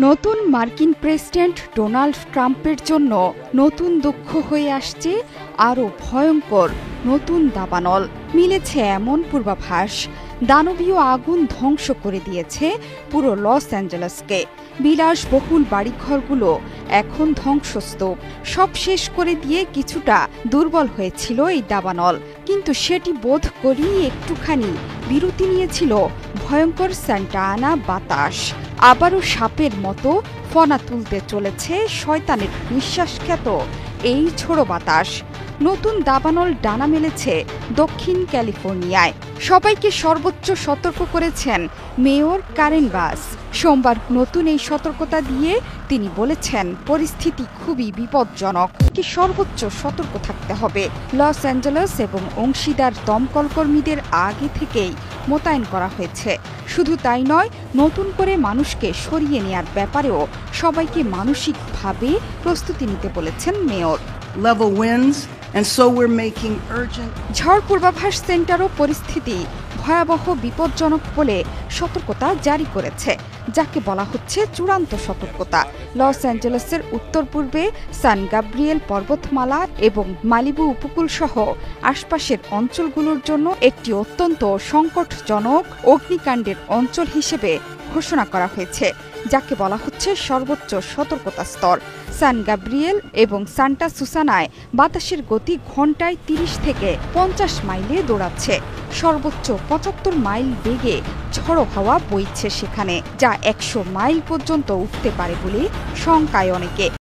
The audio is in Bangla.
নতুন মার্কিন প্রেসিডেন্ট ডোনাল্ড ট্রাম্পের জন্য নতুন দুঃখ হয়ে আসছে আরও ভয়ঙ্কর নতুন দাবানল। মিলেছে এমন পূর্বাভাস, দানবীয় আগুন ধ্বংস করে দিয়েছে পুরো লস অ্যাঞ্জেলেসকে। বিলাসবহুল বাড়িঘরগুলো এখন ধ্বংসস্তূপ। সব শেষ করে দিয়ে কিছুটা দুর্বল হয়েছিল এই দাবানল, কিন্তু সেটি বোধ করি একটুখানি বিরতি নিয়েছিল ভয়ঙ্কর সান্টা আনা বাতাস। আবারও সাপের মতো ফনা তুলতে চলেছে শয়তানের নিঃশ্বাসখ্যাত এই ঝোড়ো বাতাস। নতুন দাবানল ডানা মেলেছে দক্ষিণ ক্যালিফোর্নিয়ায়। সবাইকে সর্বোচ্চ সতর্ক করেছেন মেয়র কারেন বাস। সোমবার নতুন এই সতর্কতা দিয়ে তিনি বলেছেন, পরিস্থিতি খুবই বিপজ্জনক, সর্বোচ্চ সতর্ক থাকতে হবে। লস অ্যাঞ্জেলেস এবং অংশীদার দমকল কর্মীদের আগে থেকেই মোতায়েন করা হয়েছে। শুধু তাই নয়, নতুন করে মানুষকে সরিয়ে নেয়ার ব্যাপারেও সবাইকে মানসিকভাবে প্রস্তুতি নিতে বলেছেন মেয়র। ঝড় পূর্বাভাস সেন্টারও পরিস্থিতি ভয়াবহ বিপজ্জনক বলে সতর্কতা জারি করেছে, যাকে বলা হচ্ছে চূড়ান্ত সতর্কতা। লস অ্যাঞ্জেলেসের উত্তর পূর্বে সান গাব্রিয়েল পর্বতমালা এবং মালিবু উপকূল সহ আশপাশের অঞ্চলগুলোর জন্য একটি অত্যন্ত সংকটজনক অগ্নিকাণ্ডের অঞ্চল হিসেবে ঘোষণা করা হয়েছে, যাকে বলা হচ্ছে সর্বোচ্চ সতর্কতা স্তর। সান গাব্রিয়েল এবং সান্টা সুসানায় বাতাসের গতি ঘন্টায় ৩০ থেকে ৫০ মাইলে দৌড়াচ্ছে। সর্বোচ্চ ৭৫ মাইল বেগে ঝড়ো হাওয়া বইছে সেখানে, যা ১০০ মাইল পর্যন্ত উঠতে পারে বলে শঙ্কায় অনেকে।